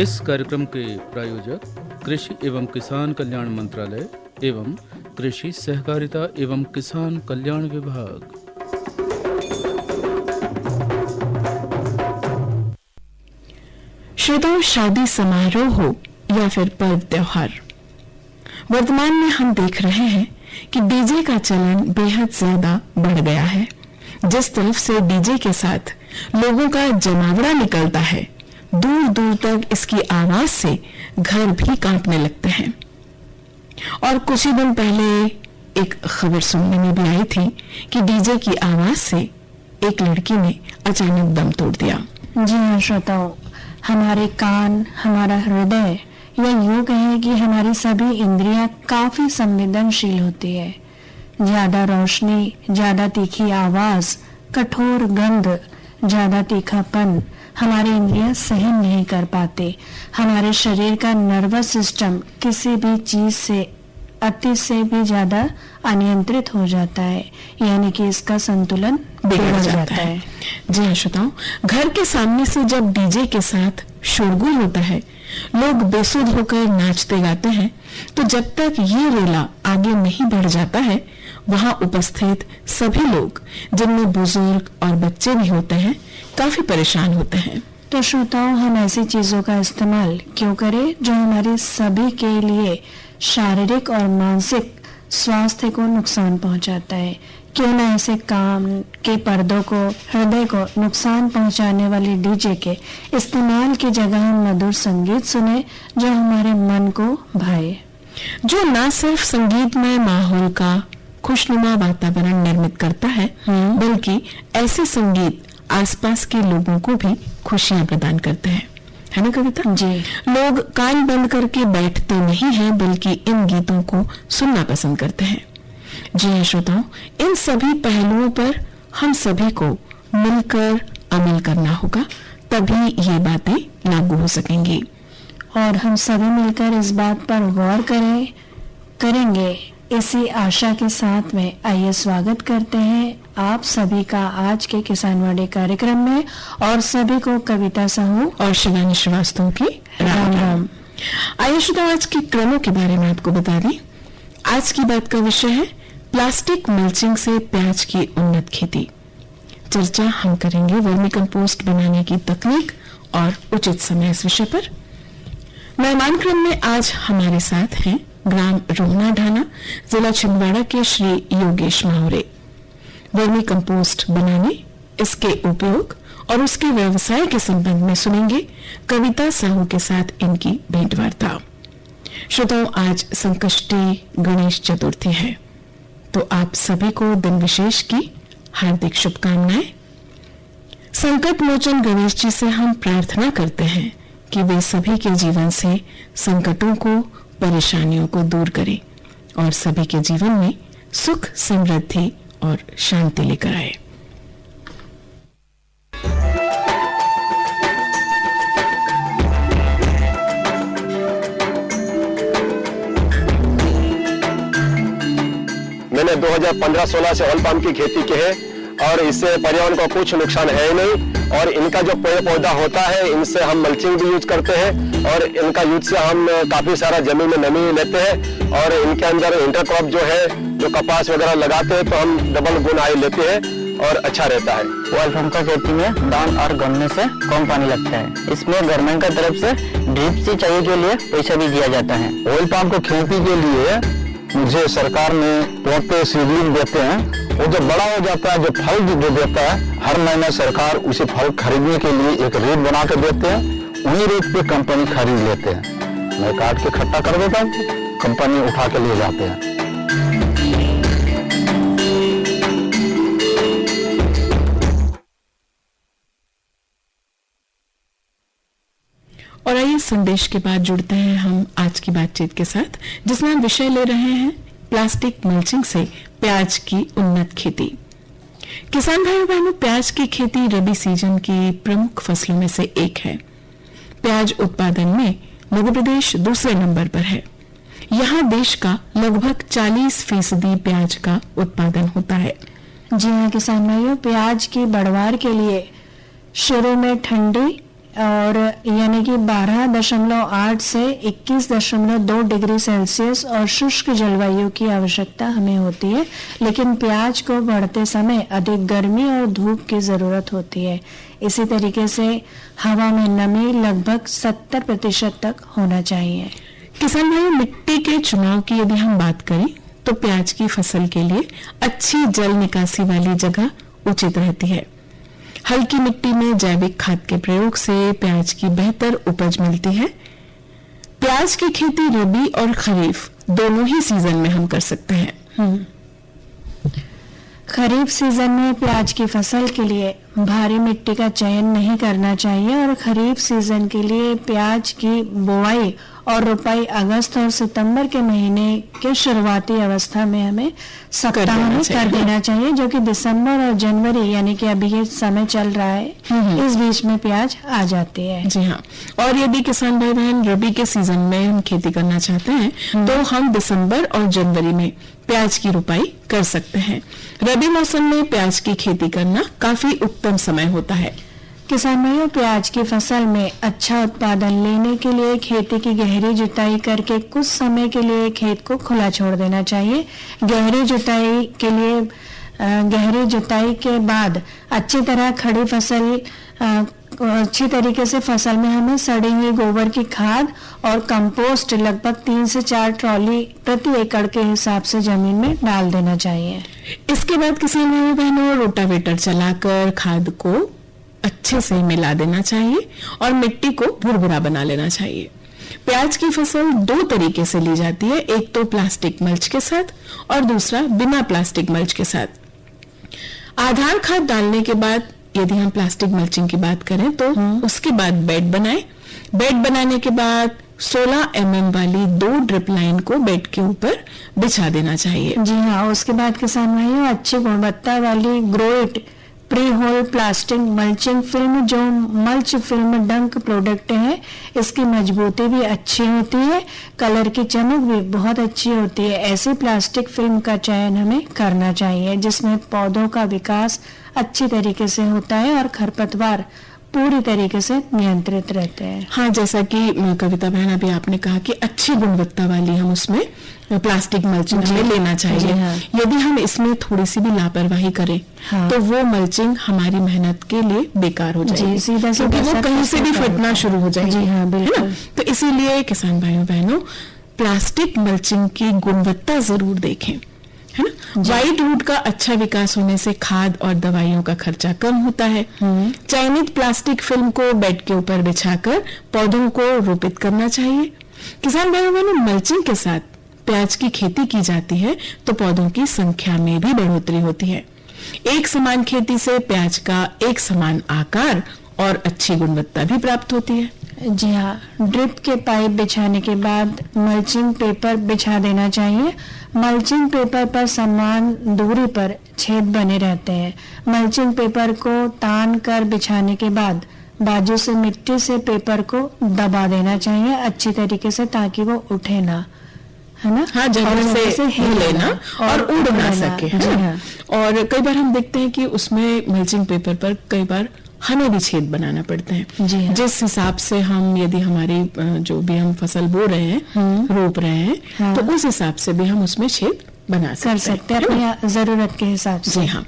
इस कार्यक्रम के प्रायोजक कृषि एवं किसान कल्याण मंत्रालय एवं कृषि सहकारिता एवं किसान कल्याण विभाग। श्रोताओं, शादी समारोह हो या फिर पर्व त्योहार, वर्तमान में हम देख रहे हैं कि डीजे का चलन बेहद ज्यादा बढ़ गया है। जिस तरफ से डीजे के साथ लोगों का जमावड़ा निकलता है, दूर दूर तक इसकी आवाज से घर भी कांपने लगते हैं। और कुछ ही दिन पहले एक खबर सुनने में भी आई थी कि डीजे की आवाज से एक लड़की ने अचानक दम तोड़ दिया। जी हाँ श्रोताओ, हमारे कान, हमारा हृदय, यह यूं कहें कि हमारी सभी इंद्रियां काफी संवेदनशील होती है। ज्यादा रोशनी, ज्यादा तीखी आवाज, कठोर गंध, ज्यादा तीखापन हमारी इंद्रियां सहन नहीं कर पाते। हमारे शरीर का नर्वस सिस्टम किसी भी चीज से अति से भी ज्यादा अनियंत्रित हो जाता है, यानी कि इसका संतुलन बिगड़ जाता है। जी हाँ श्रोताओं, घर के सामने से जब डीजे के साथ शोरगुल होता है, लोग बेसुध होकर नाचते गाते हैं, तो जब तक ये रेला आगे नहीं बढ़ जाता है, वहां उपस्थित सभी लोग, जिनमें बुजुर्ग और बच्चे भी होते हैं, काफी परेशान होते हैं। तो श्रोताओं, हम ऐसी चीजों का इस्तेमाल क्यों करें जो हमारे सभी के लिए शारीरिक और मानसिक स्वास्थ्य को नुकसान पहुंचाता है। क्यों न ऐसे काम के पर्दों को, हृदय को नुकसान पहुंचाने वाली डीजे के इस्तेमाल की जगह हम मधुर संगीत सुने जो हमारे मन को भाए, जो न सिर्फ संगीतमय माहौल का खुशनुमा वातावरण निर्मित करता है, बल्कि ऐसे संगीत आसपास के लोगों को भी खुशियां प्रदान करते हैं, है ना कविता? जी। लोग कान बंद करके बैठते नहीं हैं, बल्कि इन गीतों को सुनना पसंद करते हैं। जी हाँ श्रोताओं, इन सभी पहलुओं पर हम सभी को मिलकर अमल करना होगा, तभी ये बातें लागू हो सकेंगी। और हम सभी मिलकर इस बात पर गौर करेंगे। इसी आशा के साथ में आइए स्वागत करते हैं आप सभी का आज के किसानवाड़ी कार्यक्रम में, और सभी को कविता साहू और शिवानी श्रीवास्तव की राम राम। आइए श्रोताओं, आज के क्रमों के बारे में आपको बता दें। आज की बात का विषय है प्लास्टिक मल्चिंग से प्याज की उन्नत खेती। चर्चा हम करेंगे वर्मी कंपोस्ट बनाने की तकनीक और उचित समय इस विषय पर। मेहमान क्रम में आज हमारे साथ हैं ग्राम रोहना ढाना, जिला छिंदवाड़ा के श्री योगेश माहुरे। वर्मी कंपोस्ट बनाने, इसके उपयोग और उसके व्यवसाय के संबंध में सुनेंगे कविता साहू के साथ इनकी भेंटवार्ता। श्रोताओं, आज संकष्टी गणेश चतुर्थी है, तो आप सभी को दिन विशेष की हार्दिक शुभकामनाएं। संकट मोचन गणेश जी से हम प्रार्थना करते हैं कि वे सभी के जीवन से संकटों को, परेशानियों को दूर करें और सभी के जीवन में सुख, समृद्धि और शांति लेकर आए। मैंने 2015-16 से ऑयल पाम की खेती की है और इससे पर्यावरण को कुछ नुकसान है ही नहीं। और इनका जो पेड़ पौधा होता है, इनसे हम मल्चिंग भी यूज करते हैं और इनका यूज से हम काफी सारा जमीन में नमी लेते हैं। और इनके अंदर इंटरक्रॉप जो है, जो कपास वगैरह लगाते हैं, तो हम डबल गुनाई लेते हैं और अच्छा रहता है। ऑयल पाम का खेती में दान और गन्ने से कम पानी लगता है। इसमें गवर्नमेंट की तरफ से ड्रिप सिंचाई के लिए पैसा भी दिया जाता है। ऑयल पाम को खेती के लिए मुझे सरकार में पौधे सीडलिंग देते हैं। वो जब बड़ा हो जाता है, जो फल जो देता है, हर महीने सरकार उसे फल खरीदने के लिए एक रेट बना के देते हैं। उन्हीं रेट पे कंपनी खरीद लेते हैं। मैं काट के इकट्ठा कर देता हूँ, कंपनी उठा के ले जाते हैं। और आइए संदेश के बाद जुड़ते हैं हम आज की बातचीत के साथ, जिसमें हम विषय ले रहे हैं प्लास्टिक मल्चिंग से प्याज की उन्नत खेती। किसान भाइयों बहनों, प्याज की खेती रबी सीजन की प्रमुख फसलों में से एक है। प्याज उत्पादन में मध्य प्रदेश दूसरे नंबर पर है। यहाँ देश का लगभग 40% प्याज का उत्पादन होता है। जी हाँ किसान भाइयों, प्याज की बढ़वार के लिए शुरू में ठंडी और यानी कि 12.8 से 21.2 डिग्री सेल्सियस और शुष्क जलवायु की आवश्यकता हमें होती है, लेकिन प्याज को बढ़ते समय अधिक गर्मी और धूप की जरूरत होती है। इसी तरीके से हवा में नमी लगभग 70% तक होना चाहिए। किसान भाइयों, मिट्टी के चुनाव की यदि हम बात करें तो प्याज की फसल के लिए अच्छी जल निकासी वाली जगह उचित रहती है। हल्की मिट्टी में जैविक खाद के प्रयोग से प्याज की बेहतर उपज मिलती है। प्याज की खेती रबी और खरीफ दोनों ही सीजन में हम कर सकते हैं। खरीफ सीजन में प्याज की फसल के लिए भारी मिट्टी का चयन नहीं करना चाहिए और खरीफ सीजन के लिए प्याज की बुआई और रोपाई अगस्त और सितंबर के महीने के शुरुआती अवस्था में हमें सप्ताह में कर देना चाहिए, जो कि दिसंबर और जनवरी यानी कि अभी ये समय चल रहा है, इस बीच में प्याज आ जाती है। जी हाँ। और यदि किसान भाई बहन रबी के सीजन में हम खेती करना चाहते हैं तो हम दिसंबर और जनवरी में प्याज की रोपाई कर सकते हैं। रबी मौसम में प्याज की खेती करना काफी उत्तम समय होता है। किसान भाइयों, प्याज की फसल में अच्छा उत्पादन लेने के लिए खेती की गहरी जुताई करके कुछ समय के लिए खेत को खुला छोड़ देना चाहिए। गहरी जुताई के बाद अच्छी तरह खड़ी फसल अच्छी तरीके से फसल में हमें सड़ी हुई गोबर की खाद और कंपोस्ट लगभग 3 से 4 ट्रॉली प्रति एकड़ के हिसाब से जमीन में डाल देना चाहिए। इसके बाद किसान भाई बहनों रोटावेटर चलाकर खाद को अच्छे से मिला देना चाहिए और मिट्टी को भुरभुरा बना लेना चाहिए। प्याज की फसल 2 तरीके से ली जाती है, एक तो प्लास्टिक मल्च के साथ और दूसरा बिना प्लास्टिक मल्च के साथ। आधार खाद डालने के बाद यदि हम प्लास्टिक मल्चिंग की बात करें तो उसके बाद बेड बनाएं। बेड बनाने के बाद 16 mm वाली 2 ड्रिप लाइन को बेड के ऊपर बिछा देना चाहिए। जी हाँ। उसके बाद किसान भाइयों, अच्छी गुणवत्ता वाली ग्रोइट pre hole plastic mulching film, जो मल्च फिल्म डंक प्रोडक्ट है, इसकी मजबूती भी अच्छी होती है, कलर की चमक भी बहुत अच्छी होती है। ऐसी प्लास्टिक फिल्म का चयन हमें करना चाहिए जिसमें पौधों का विकास अच्छी तरीके से होता है और खरपतवार पूरी तरीके से नियंत्रित रहते हैं। हाँ, जैसा कि कविता बहन अभी आपने कहा कि अच्छी गुणवत्ता वाली हम उसमें प्लास्टिक मल्चिंग हमें लेना चाहिए। हाँ। यदि हम इसमें थोड़ी सी भी लापरवाही करें तो वो मल्चिंग हमारी मेहनत के लिए बेकार हो जाएगी, सीधा क्योंकि वो कहीं से भी फटना शुरू हो जाएगी। जी हाँ, बिल्कुल। है ना? तो इसीलिए किसान भाइयों बहनों प्लास्टिक मल्चिंग की गुणवत्ता जरूर देखें, है ना। वाइट रूट का अच्छा विकास होने से खाद और दवाइयों का खर्चा कम होता है। चयनित प्लास्टिक फिल्म को बेड के ऊपर बिछाकर पौधों को रोपित करना चाहिए। किसान भाइयों बहनों, मल्चिंग के साथ प्याज की खेती की जाती है तो पौधों की संख्या में भी बढ़ोतरी होती है। एक समान खेती से प्याज का एक समान आकार और अच्छी गुणवत्ता भी प्राप्त होती है। जी हाँ। ड्रिप के पाइप बिछाने के बाद मल्चिंग पेपर बिछा देना चाहिए। मल्चिंग पेपर पर समान दूरी पर छेद बने रहते हैं। मल्चिंग पेपर को तान कर बिछाने के बाद बाजू से मिट्टी से पेपर को दबा देना चाहिए अच्छी तरीके से, ताकि वो उठे ना, है ना। हाँ, जगह से हिले ना और उड़ ना सके। जी हाँ। और कई बार हम देखते हैं कि उसमें मल्चिंग पेपर पर कई बार हमें भी छेद बनाना पड़ते हैं। जी हाँ। जिस हिसाब से हम यदि हमारी जो भी हम फसल बो रहे हैं, रोप रहे हैं, हाँ। तो उस हिसाब से भी हम उसमें छेद बना सकते हैं अपनी जरूरत के हिसाब से। जी हाँ।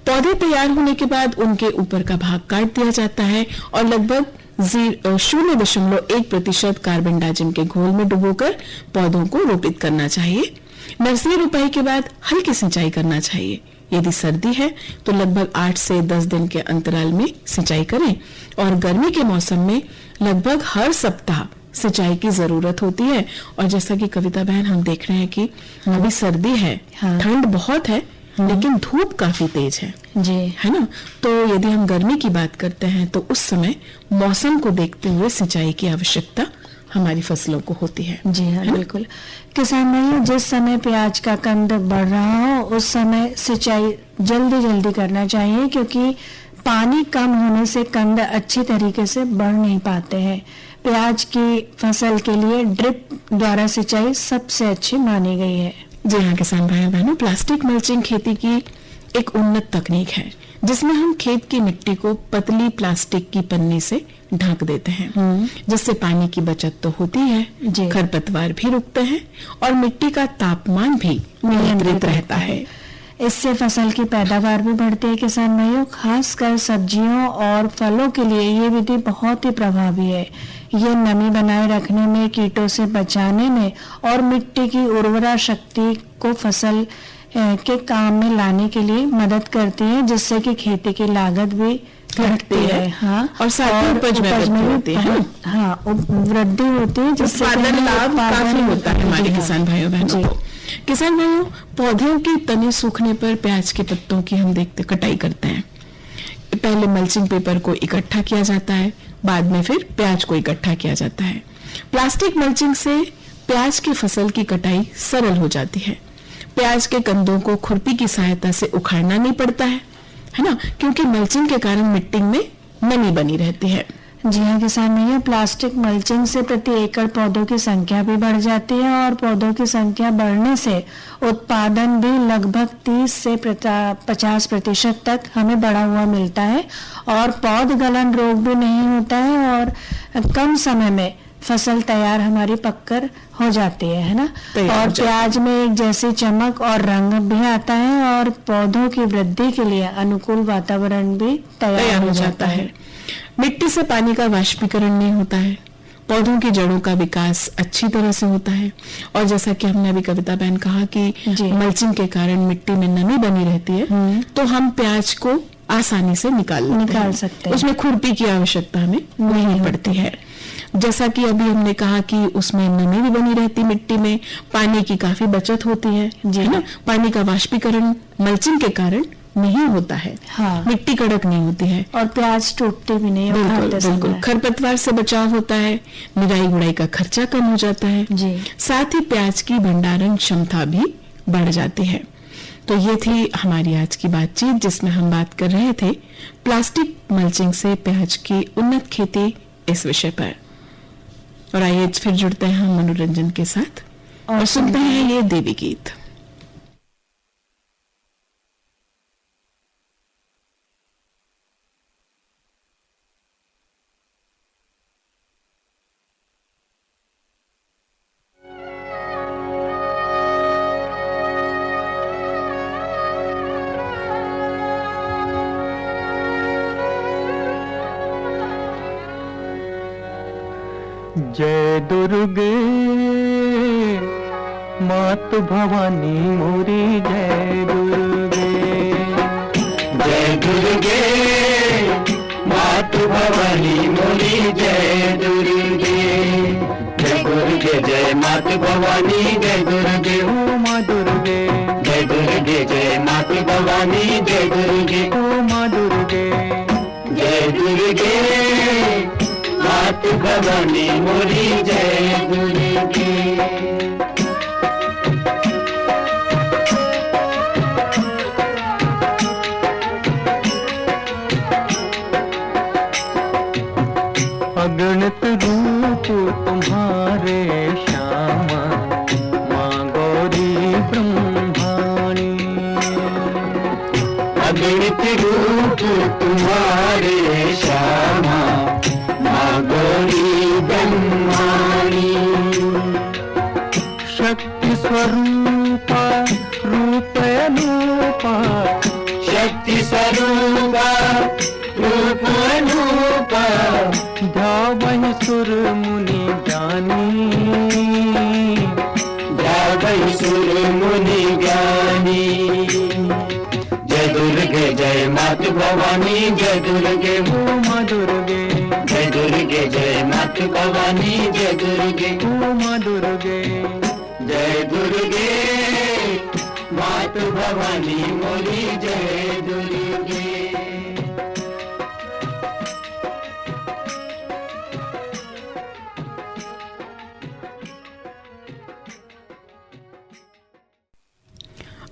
पौधे तैयार होने के बाद उनके ऊपर का भाग काट दिया जाता है और लगभग 0.1% कार्बन डाइजिम के घोल में डुबोकर पौधों को रोपित करना चाहिए। नर्सरी रोपाई के बाद हल्की सिंचाई करना चाहिए। यदि सर्दी है तो लगभग 8 से 10 दिन के अंतराल में सिंचाई करें और गर्मी के मौसम में लगभग हर सप्ताह सिंचाई की जरूरत होती है। और जैसा कि कविता बहन हम देख रहे हैं कि अभी सर्दी है, हाँ। ठंड बहुत है, लेकिन धूप काफी तेज है, जी, है ना। तो यदि हम गर्मी की बात करते हैं तो उस समय मौसम को देखते हुए सिंचाई की आवश्यकता हमारी फसलों को होती है। जी हाँ, बिल्कुल। किसान भाइयों, जिस समय प्याज का कंद बढ़ रहा हो उस समय सिंचाई जल्दी करना चाहिए, क्योंकि पानी कम होने से कंद अच्छी तरीके से बढ़ नहीं पाते हैं। प्याज की फसल के लिए ड्रिप द्वारा सिंचाई सबसे अच्छी मानी गई है। जी हाँ किसान भाई बहनों, प्लास्टिक मल्चिंग खेती की एक उन्नत तकनीक है जिसमें हम खेत की मिट्टी को पतली प्लास्टिक की पन्नी से ढक देते हैं, जिससे पानी की बचत तो होती है, खरपतवार भी रुकते हैं और मिट्टी का तापमान भी नियंत्रित रहता है। इससे फसल की पैदावार भी बढ़ती है। किसान भाइयों, खासकर सब्जियों और फलों के लिए ये विधि बहुत ही प्रभावी है। ये नमी बनाए रखने में, कीटों से बचाने में और मिट्टी की उर्वरा शक्ति को फसल के काम में लाने के लिए मदद करती है, जिससे कि खेती की लागत भी घटती है। हाँ, और साथ ही उपज में वृद्धि होती है। हाँ, वृद्धि होती है, जिससे उत्पादन लाभ काफी होता है हमारे किसान भाइयों बहनों को। किसान भाइयों, पौधों की तने सूखने पर प्याज के पत्तों की हम देखते कटाई करते हैं। पहले मल्चिंग पेपर को इकट्ठा किया जाता है, बाद में फिर प्याज को इकट्ठा किया जाता है। प्लास्टिक मल्चिंग से प्याज की फसल की कटाई सरल हो जाती है। प्याज के कंदों को खुरपी की सहायता से उखाड़ना नहीं पड़ता है ना, क्योंकि मल्चिंग के कारण मिट्टी में नमी बनी रहती है। जी हाँ किसान भैया, प्लास्टिक मल्चिंग से प्रति एकड़ पौधों की संख्या भी बढ़ जाती है और पौधों की संख्या बढ़ने से उत्पादन भी लगभग 30 से 50% तक हमें बढ़ा हुआ मिलता है और पौध गलन रोग भी नहीं होता है और कम समय में फसल तैयार हमारी पककर हो जाती है ना। और प्याज में एक जैसी चमक और रंग भी आता है और पौधों की वृद्धि के लिए अनुकूल वातावरण भी तैयार हो जाता है। मिट्टी से पानी का वाष्पीकरण नहीं होता है, पौधों की जड़ों का विकास अच्छी तरह से होता है और जैसा कि हमने अभी कविता बहन कहा कि मल्चिंग के कारण मिट्टी में नमी बनी रहती है, तो हम प्याज को आसानी से निकाल सकते हैं। उसमें खुरपी की आवश्यकता हमें नहीं पड़ती है। जैसा कि अभी हमने कहा कि उसमें नमी भी बनी रहती, मिट्टी में पानी की काफी बचत होती है ना। पानी का वाष्पीकरण मल्चिंग के कारण नहीं होता है। हाँ। मिट्टी कड़क नहीं होती है और प्याज टूटते भी नहीं। बिल्कुल। खरपतवार से बचाव होता है, निराई गुड़ाई का खर्चा कम हो जाता है जी। साथ ही प्याज की भंडारण क्षमता भी बढ़ जाती है। तो ये थी हमारी आज की बातचीत, जिसमें हम बात कर रहे थे प्लास्टिक मल्चिंग से प्याज की उन्नत खेती इस विषय पर। और आइए फिर जुड़ते हैं हम मनोरंजन के साथ और सुनते हैं ये देवी गीत। जय दुर्गे मात भवानी मोरी, जय दुर्गे जय दुर्गे मात भवानी मोरी, जय दुर्गे जय दुर्गे जय मात भवानी, जय दुर्गे ओ माँ दुर्गे, जय दुर्गे जय मात भवानी, जय दुर्गे ओ माँ दुर्गे, जय दुर्गे मात भवानी मोरी, जय दुर्गे। अगणित रूप तुम्हारे श्यामा, माँ गौरी ब्रह्माणी। अगणित रूप तुम्हारे श्यामा, माँ गौरी ब्रह्माणी। शक्ति स्वरूपा रूप अनूपा, शक्ति स्वरूपा रूप अनूपा। ध्यावहि सुर मुनि ज्ञानी, ध्यावहि सुर मुनि ज्ञानी। जय दुर्गे जय मात भवानी, जय दुर्गे हो माँ दुर्गे, जय दुर्गे जय मात भवानी, जय दुर्गे हो माँ दुर्गे, जय दुर्गे मात भवानी मोरी, जय दुर्गे।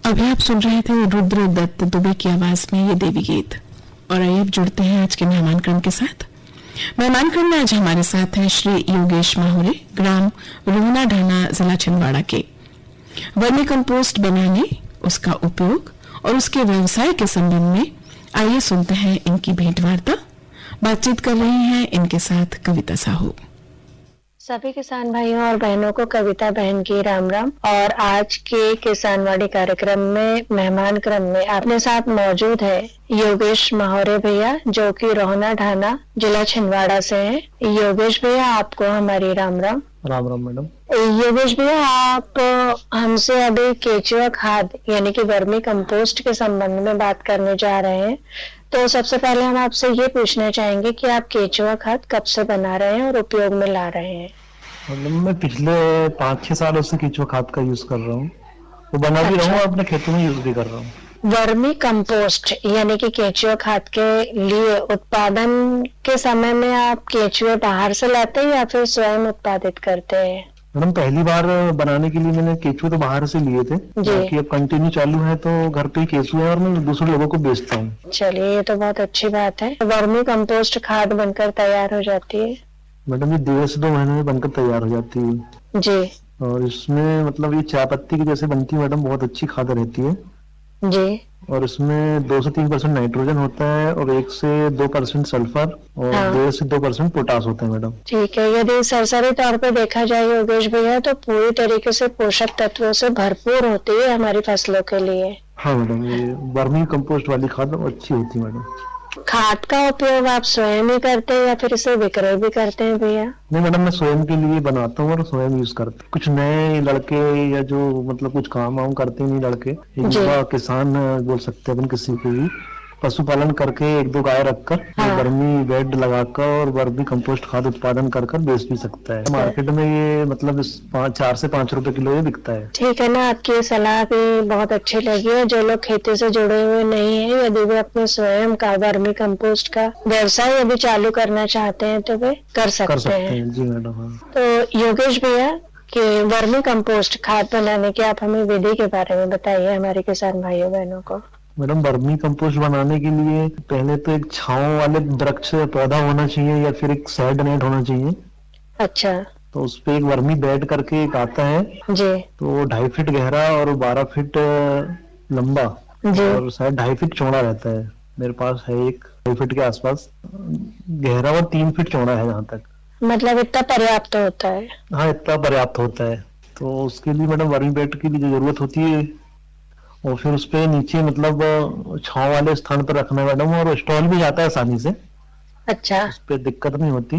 अभी आप सुन रहे थे रुद्र दत्त दुबे की आवाज में ये देवी गीत। और आइए अब जुड़ते हैं आज के मेहमान क्रम के साथ। मेहमान क्रम में आज हमारे साथ हैं श्री योगेश माहुरे, ग्राम रोहना ढाना, जिला छिंदवाड़ा के। वर्मी कंपोस्ट बनाने, उसका उपयोग और उसके व्यवसाय के संबंध में आइए सुनते हैं इनकी भेंटवार्ता। बातचीत कर रही हैं इनके साथ कविता साहू। सभी किसान भाइयों और बहनों को कविता बहन की राम राम। और आज के किसानवाड़ी कार्यक्रम में मेहमान क्रम में अपने साथ मौजूद है योगेश माहौरे भैया, जो कि रोहना ढाना जिला छिंदवाड़ा से हैं। योगेश भैया, आपको हमारी राम राम। राम राम मैडम। योगेश भैया, आप हमसे अभी केचुआ खाद यानी कि वर्मी कंपोस्ट के संबंध में बात करने जा रहे हैं। तो सबसे पहले हम आपसे ये पूछना चाहेंगे कि आप केचुआ खाद कब से बना रहे हैं और उपयोग में ला रहे हैं? मतलब मैं पिछले 5-6 सालों से केचुआ खाद का यूज कर रहा हूँ, वो बना भी रहा हूँ, अपने खेतों में यूज भी कर रहा हूँ। वर्मी कंपोस्ट यानी कि केचुआ खाद के लिए उत्पादन के समय में आप केचुए बाहर से लाते हैं या फिर स्वयं उत्पादित करते हैं? मैडम, पहली बार बनाने के लिए मैंने केचुए तो बाहर से लिए थे, बाकी अब कंटिन्यू चालू है तो घर पे ही केचुए हैं और मैं दूसरे लोगों को बेचता हूँ। चलिए, ये तो बहुत अच्छी बात है। वर्मी कंपोस्ट खाद बनकर तैयार हो जाती है? मैडम, ये 1.5 से 2 महीने में बनकर तैयार हो जाती है जी। और इसमें मतलब ये चाय पत्ती की जैसे बनती है मैडम, बहुत अच्छी खाद रहती है जी। और इसमें 2 से 3% नाइट्रोजन होता है और 1 से 2% सल्फर और 1.5 से 2% पोटास होता है मैडम। ठीक है। यदि सरसरी तौर पे देखा जाए योगेश भैया, तो पूरी तरीके से पोषक तत्वों से भरपूर होती है हमारी फसलों के लिए। हाँ मैडम, ये वर्मी कंपोस्ट वाली खाद अच्छी होती है मैडम। खाद का उपयोग आप स्वयं ही करते हैं या फिर इसे विक्रय भी करते हैं भैया? नहीं मैडम, मैं स्वयं के लिए बनाता हूँ और स्वयं यूज करता हूँ। कुछ नए लड़के या जो मतलब कुछ काम वाम करते नहीं लड़के, युवा किसान बोल सकते हैं अपन किसी को भी, पशुपालन करके 1-2 गाय रखकर वर्मी बेड लगाकर और वर्मी कंपोस्ट खाद उत्पादन कर बेच भी सकता है। मार्केट में ये मतलब 4 से 5 रुपए किलो ये बिकता है। ठीक है ना, आपकी सलाह भी बहुत अच्छी लगी है। जो लोग खेती से जुड़े हुए नहीं है, यदि वे अपने स्वयं का वर्मी कंपोस्ट का व्यवसाय यदि चालू करना चाहते हैं तो वे कर सकते हैं। जी मैडम। तो योगेश भैया, कि वर्मी कंपोस्ट खाद बनाने की आप हमें विधि के बारे में बताइए हमारे किसान भाइयों बहनों को। मैडम, वर्मी कंपोस्ट बनाने के लिए पहले तो एक छांव वाले वृक्ष पौधा होना चाहिए या फिर एक शेड नेट होना चाहिए। अच्छा। तो उस पे एक वर्मी बेड करके एक आता है जी। तो 2.5 फीट गहरा और 12 फीट लंबा और शायद 2.5 फीट चौड़ा रहता है। मेरे पास है एक 2.5 फीट के आसपास गहरा और 3 फीट चौड़ा है जहाँ तक। मतलब इतना पर्याप्त होता है? हाँ, इतना पर्याप्त होता है। तो उसके लिए मैडम वर्मी बेड की भी जरूरत होती है और फिर उस पे नीचे मतलब छांव वाले स्थान पर रखना है मैडम, और स्टॉल भी जाता है आसानी से। अच्छा। उस पे दिक्कत नहीं होती।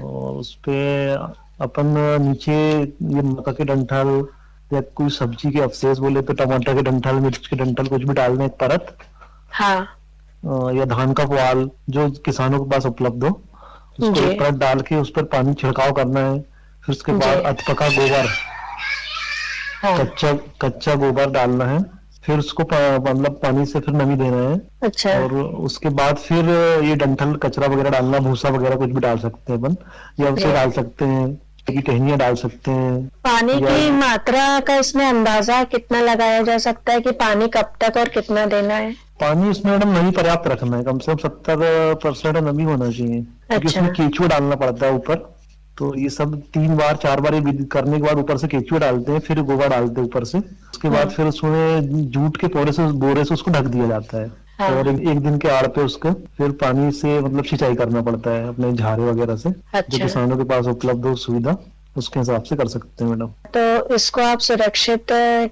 और उस पे अपन नीचे ये मक्का के डंठल या कोई सब्जी के अवशेष बोले तो टमाटर के डंठल, मिर्च के डंठल कुछ भी डालने एक परत। हाँ। या धान का पुआल जो किसानों के पास उपलब्ध हो, उसको एक परत डाल के उस पर पानी छिड़काव करना है। फिर उसके बाद अधपका गोबर, कच्चा गोबर डालना है। फिर उसको मतलब पानी से फिर नमी देना है। अच्छा। और उसके बाद फिर ये डंठल कचरा वगैरह डालना, भूसा वगैरह कुछ भी डाल सकते हैं अपन, या उसे डाल सकते हैं, टहनियाँ डाल सकते हैं। पानी की मात्रा का इसमें अंदाजा कितना लगाया जा सकता है कि पानी कब तक और कितना देना है? पानी इसमें मैडम नमी पर्याप्त रखना है, कम से कम 70% नमी होना चाहिए। क्योंकि उसमें केंचुआ डालना पड़ता है ऊपर। तो ये सब 3-4 बार करने के बाद ऊपर से केंचुआ डालते हैं, फिर गोबर डालते हैं ऊपर से। उसके बाद फिर उसमें जूट के बोरे से उसको ढक दिया जाता है। हाँ। और एक दिन के आड़ पे उसको फिर पानी से मतलब सिंचाई करना पड़ता है अपने झारे वगैरह से। अच्छा। जो किसानों के पास उपलब्ध हो सुविधा, उसके हिसाब से कर सकते हैं मैडम। तो इसको आप सुरक्षित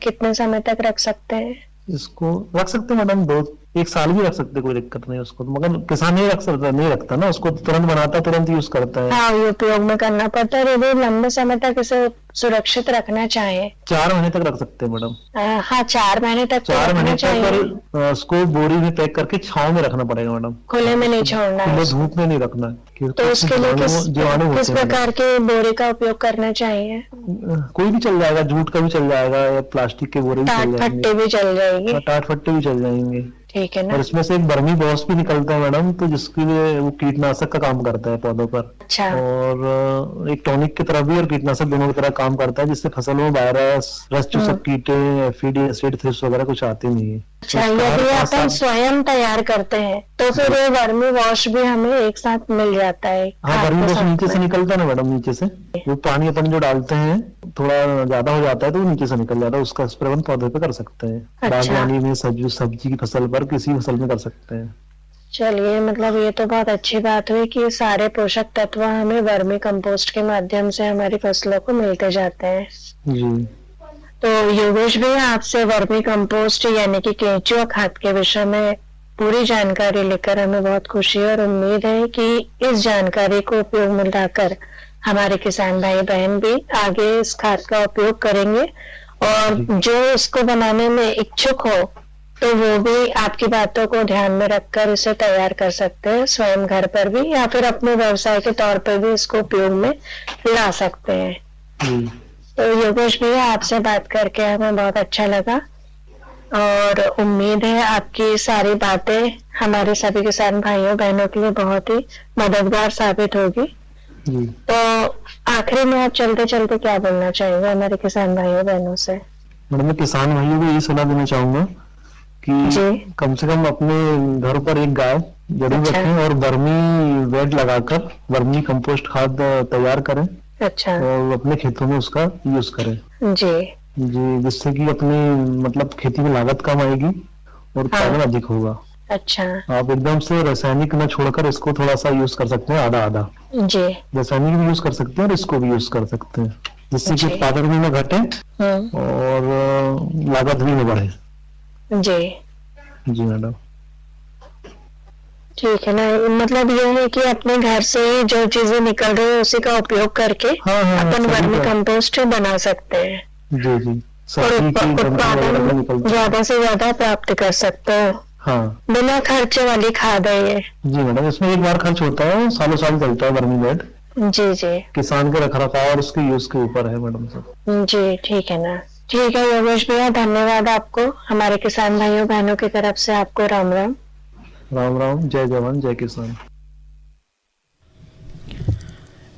कितने समय तक रख सकते हैं? इसको रख सकते हैं मैडम 1 साल भी रख सकते, कोई दिक्कत नहीं उसको। मगर किसान नहीं रखता ना, उसको तुरंत बनाता तुरंत यूज करता है। हाँ, ये उपयोग में करना पड़ता है। यदि लंबे समय तक इसे सुरक्षित रखना चाहे 4 महीने तक रख सकते हैं मैडम। हाँ, 4 महीने तक 4 महीने तक उसको बोरी में पैक करके छांव में रखना पड़ेगा मैडम, खुले में नहीं छोड़ना है, धूप में नहीं रखना है। तो उसके लिए किस प्रकार के बोरे का उपयोग करना चाहिए? कोई भी चल जाएगा, जूट का भी चल जाएगा या प्लास्टिक के बोरे भी चल जाएंगे, भी चल जाएंगे, टाट फट्टे भी चल जाएंगे। ठीक है ना। और इसमें से एक बर्मी बॉस भी निकलता है मैडम, तो जिसके लिए वो कीटनाशक का काम करता है पौधों पर। अच्छा। और एक टॉनिक की तरह भी और कीटनाशक दोनों की तरह काम करता है, जिससे फसल में वायरस, रस चूसक कीटे, एफिड, एसिड, थ्रिप्स वगैरह कुछ आते नहीं है। अच्छा, यदि अपन स्वयं तैयार करते हैं तो फिर ये वर्मी वॉश भी हमें एक साथ मिल जाता है? हाँ, वर्मी वॉश नीचे से निकलता है ना मैडम, नीचे से वो पानी अपन जो डालते हैं थोड़ा ज्यादा हो जाता है तो वो नीचे से निकल जाता है, उसका स्प्रे अपन पौधे पे कर सकते हैं। अच्छा। बागवानी में, सब्जी की फसल पर, किसी फसल में कर सकते हैं। चलिए, मतलब ये तो बहुत अच्छी बात हुई कि सारे पोषक तत्व हमें वर्मी कंपोस्ट के माध्यम से हमारी फसलों को मिलते जाते हैं। जी। तो योगेश भैया, आपसे वर्मी कंपोस्ट यानी कि केंचुआ खाद के विषय में पूरी जानकारी लेकर हमें बहुत खुशी है और उम्मीद है कि इस जानकारी को उपयोग में लाकर हमारे किसान भाई बहन भी आगे इस खाद का उपयोग करेंगे और जो इसको बनाने में इच्छुक हो तो वो भी आपकी बातों को ध्यान में रखकर इसे तैयार कर सकते हैं स्वयं घर पर भी, या फिर अपने व्यवसाय के तौर पर भी इसको उपयोग में ला सकते हैं। तो योगेश भैया, आपसे बात करके हमें बहुत अच्छा लगा और उम्मीद है आपकी सारी बातें हमारे सभी किसान भाइयों बहनों के लिए बहुत ही मददगार साबित होगी। तो आखिरी में आप चलते चलते क्या बोलना चाहेंगे हमारे किसान भाइयों बहनों से? मैडम, मैं किसान भाइयों को यही सलाह देना चाहूंगा कि कम से कम अपने घर पर एक गाय जरूर रखें और वर्मी वेट लगाकर वर्मी कंपोस्ट खाद तैयार करें। अच्छा। और अपने खेतों में उसका यूज करें। जी जी, जिससे कि अपनी मतलब खेती में लागत कम आएगी और उत्पादन अधिक होगा। अच्छा। आप एकदम से रासायनिक न छोड़कर इसको थोड़ा सा यूज कर सकते हैं, आधा आधा। जी। रासायनिक भी यूज कर सकते हैं और इसको भी यूज कर सकते हैं, जिससे कि उत्पादन भी न घटे और लागत भी न बढ़े। जी। जी मैडम। ठीक है ना, मतलब ये है कि अपने घर से जो चीजें निकल रही है उसी का उपयोग करके अपन वर्मी कंपोस्ट बना सकते हैं। जी जी। और उत्पादन ज्यादा से ज्यादा प्राप्त कर सकते हो। हाँ। बिना खर्चे वाली खाद है ये। जी मैडम, इसमें एक बार खर्च होता है, सालों साल चलता है वर्मी वेट। जी जी। किसान के रखरखाव और उसके यूज के ऊपर है मैडम सब। जी ठीक है ना। ठीक है योगेश भैया, धन्यवाद आपको। हमारे किसान भाइयों बहनों की तरफ से आपको राम राम। राम राम, जय जवान जय किसान।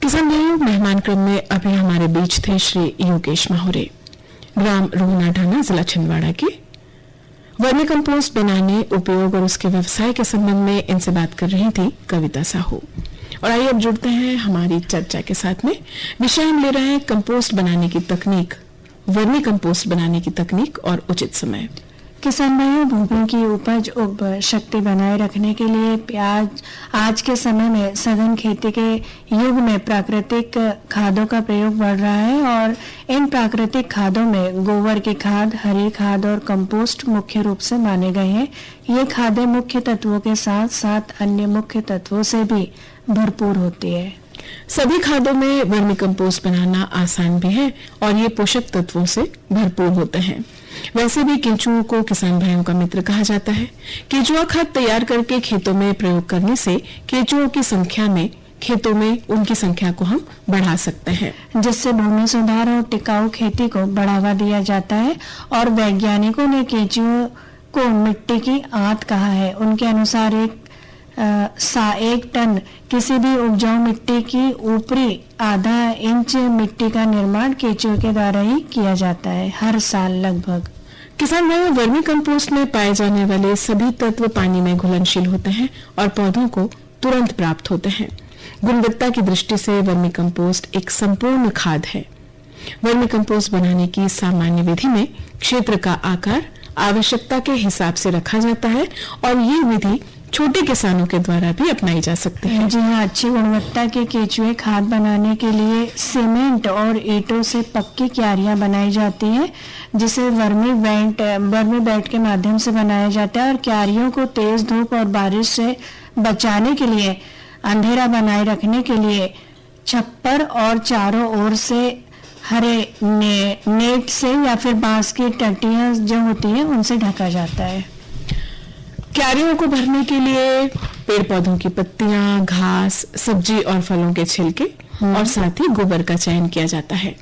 किसान भाइयों, मेहमान क्रम में अभी हमारे बीच थे श्री योगेश माहुरे, ग्राम रोहना ढाना, जिला छिंदवाड़ा के। वर्मी कंपोस्ट बनाने, उपयोग और उसके व्यवसाय के संबंध में इनसे बात कर रही थी कविता साहू। और आइए अब जुड़ते हैं हमारी चर्चा के साथ में। विषय हम ले रहे हैं कंपोस्ट बनाने की तकनीक, वर्मी कंपोस्ट बनाने की तकनीक और उचित समय। किसान भाइयों, भूमि की उपज शक्ति बनाए रखने के लिए प्याज आज के समय में सघन खेती के युग में प्राकृतिक खादों का प्रयोग बढ़ रहा है और इन प्राकृतिक खादों में गोबर की खाद, हरी खाद और कंपोस्ट मुख्य रूप से माने गए हैं। ये खादें मुख्य तत्वों के साथ साथ अन्य मुख्य तत्वों से भी भरपूर होती है। सभी खादों में वर्मी कंपोस्ट बनाना आसान भी है और ये पोषक तत्वों से भरपूर होते हैं। वैसे भी केंचुओं को किसान भाइयों का मित्र कहा जाता है। केंचुआ खाद तैयार करके खेतों में प्रयोग करने से केंचुओं की संख्या में खेतों में उनकी संख्या को हम बढ़ा सकते हैं, जिससे भूमि सुधार और टिकाऊ खेती को बढ़ावा दिया जाता है। और वैज्ञानिकों ने केंचुओं को मिट्टी की आंत कहा है। उनके अनुसार एक टन किसी भी उपजाऊ मिट्टी की ऊपरी आधा इंच मिट्टी का निर्माण केंचुए के द्वारा ही किया जाता है हर साल लगभग। किसान भाइयों, वर्मी कंपोस्ट में पाए जाने वाले सभी तत्व पानी में घुलनशील होते हैं और पौधों को तुरंत प्राप्त होते हैं। गुणवत्ता की दृष्टि से वर्मी कंपोस्ट एक संपूर्ण खाद है। वर्मी कंपोस्ट बनाने की सामान्य विधि में क्षेत्र का आकार आवश्यकता के हिसाब से रखा जाता है और ये विधि छोटे किसानों के द्वारा भी अपनाई जा सकती है। जी हाँ, अच्छी गुणवत्ता के केंचुए खाद बनाने के लिए सीमेंट और ईंटों से पक्की क्यारियां बनाई जाती हैं, जिसे वर्मी बेड के माध्यम से बनाया जाता है। और क्यारियों को तेज धूप और बारिश से बचाने के लिए, अंधेरा बनाए रखने के लिए छप्पर और चारों ओर से हरे नेट से या फिर बांस की टट्टियां जो होती है उनसे ढका जाता है। क्यारियों को भरने के लिए पेड़ पौधों की पत्तियां, घास, सब्जी और फलों के छिलके और साथ ही गोबर का चयन किया जाता है।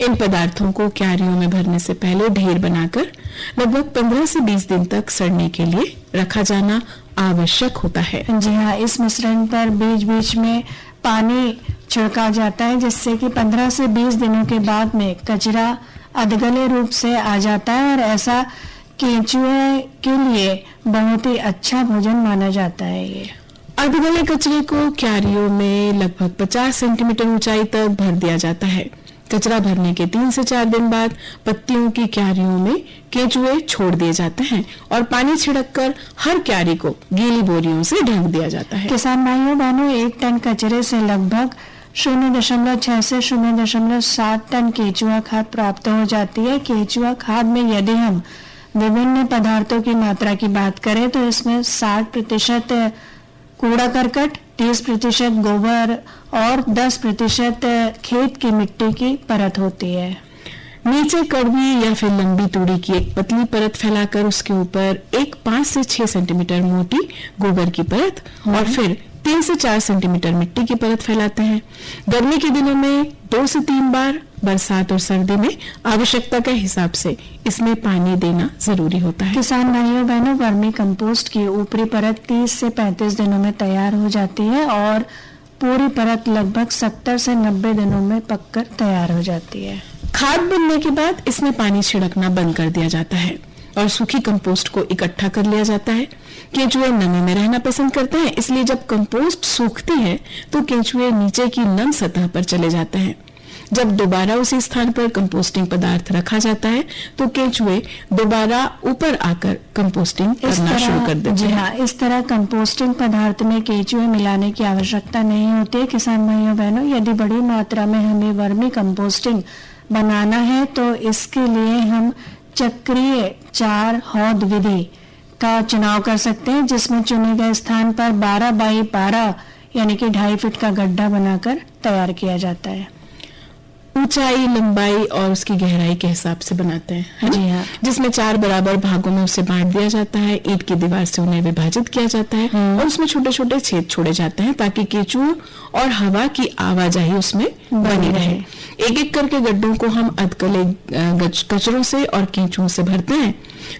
इन पदार्थों को क्यारियों में भरने से पहले ढेर बनाकर लगभग 15 से 20 दिन तक सड़ने के लिए रखा जाना आवश्यक होता है। जी हाँ, इस मिश्रण पर बीच बीच में पानी छिड़का जाता है जिससे कि 15 से 20 दिनों के बाद में कचरा अधगले रूप से आ जाता है और ऐसा केंचुए के लिए बहुत ही अच्छा भोजन माना जाता है। ये अधगले कचरे को क्यारियों में लगभग 50 सेंटीमीटर ऊंचाई तक भर दिया जाता है। कचरा भरने के 3 से 4 दिन बाद पत्तियों की क्यारियों में केंचुए छोड़ दिए जाते हैं और पानी छिड़ककर हर क्यारी को गीली बोरियों से ढक दिया जाता है। किसान भाइयों बहनों, 1 टन कचरे से लगभग 0.6 से 0.7 टन केंचुआ खाद प्राप्त हो जाती है। केंचुआ खाद में यदि हम विभिन्न पदार्थों की मात्रा की बात करें तो इसमें 60% कूड़ा करकट, 30% गोबर और 10% खेत की मिट्टी की परत होती है। नीचे कड़वी या फिर लंबी तूड़ी की एक पतली परत फैलाकर उसके ऊपर एक 5 से 6 सेंटीमीटर मोटी गोबर की परत और फिर 3 से 4 सेंटीमीटर मिट्टी की परत फैलाते हैं। गर्मी के दिनों में 2 से 3 बार, बरसात और सर्दी में आवश्यकता के हिसाब से इसमें पानी देना जरूरी होता है। किसान भाइयों बहनों, वर्मी कंपोस्ट की ऊपरी परत 30 से 35 दिनों में तैयार हो जाती है और पूरी परत लगभग 70 से 90 दिनों में पककर तैयार हो जाती है। खाद बनने के बाद इसमें पानी छिड़कना बंद कर दिया जाता है और सूखी कंपोस्ट को इकट्ठा कर लिया जाता है। केंचुए नमी में रहना पसंद करते हैं, इसलिए जब कंपोस्ट सूखती है तो केंचुए नीचे की नम सतह पर चले जाते हैं। जब दोबारा उसी स्थान पर कंपोस्टिंग पदार्थ रखा जाता है तो केंचुए दोबारा ऊपर आकर कंपोस्टिंग करना शुरू कर देते हैं। हाँ, इस तरह कंपोस्टिंग पदार्थ में केंचुए मिलाने की आवश्यकता नहीं होती है। किसान भाइयों बहनों, यदि बड़ी मात्रा में हमें वर्मी कंपोस्टिंग बनाना है तो इसके लिए हम चक्रीय 4 हौद विधि का चुनाव कर सकते हैं, जिसमें चुने गए स्थान पर 12 बाई 12 यानी कि 2.5 फीट का गड्ढा बनाकर तैयार किया जाता है। ऊंचाई, लंबाई और उसकी गहराई के हिसाब से बनाते हैं, है? जी हाँ। जिसमें 4 बराबर भागों में उसे बांट दिया जाता है। ईंट की दीवार से उन्हें विभाजित किया जाता है और उसमें छोटे छोटे छेद छोड़े जाते हैं ताकि केंचुओं और हवा की आवाजाही उसमें बनी रहे। एक एक करके गड्ढों को हम अधकले कचरों से और केंचुओं से भरते हैं।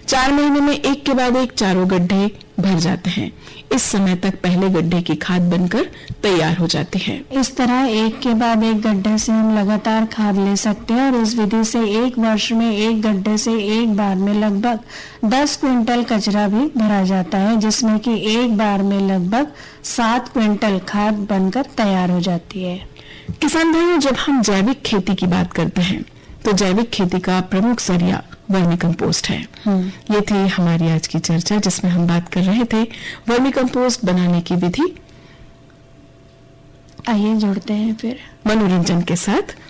4 महीने में एक के बाद एक चारों गड्ढे भर जाते हैं। इस समय तक पहले गड्ढे की खाद बनकर तैयार हो जाती है। इस तरह एक के बाद एक गड्ढे से हम लगातार खाद ले सकते हैं और इस विधि से 1 वर्ष में एक गड्ढे से एक बार में लगभग 10 क्विंटल कचरा भी भरा जाता है, जिसमें कि एक बार में लगभग 7 क्विंटल खाद बनकर तैयार हो जाती है। किसान भाइयों, जब हम जैविक खेती की बात करते हैं तो जैविक खेती का प्रमुख जरिया वर्मी कंपोस्ट है। ये थी हमारी आज की चर्चा, जिसमें हम बात कर रहे थे वर्मी कंपोस्ट बनाने की विधि। आइए जोड़ते हैं फिर मनोरंजन के साथ।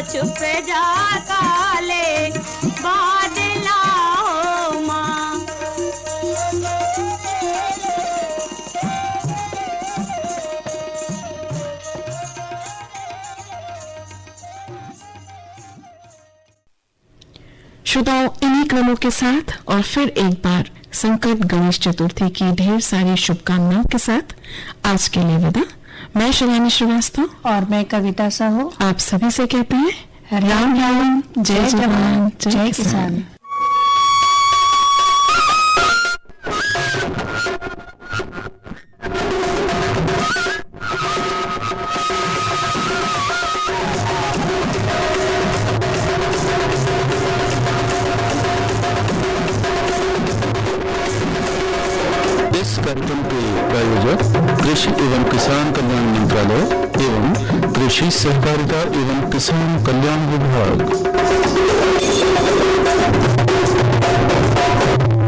छुप जा काले बादला हो माँ। श्रोताओं, इन्हीं क्रमों के साथ और फिर एक बार संकट गणेश चतुर्थी की ढेर सारी शुभकामनाओं के साथ आज के लिए विदा। मैं शिवानी श्रीवास्तव और मैं कविता साहू आप सभी से कहते हैं राम राम, जय जवान, जय किसान। इस कार्यक्रम के प्रायोजक कृषि एवं किसान कल्याण मंत्रालय एवं कृषि सहकारिता एवं किसान कल्याण विभाग।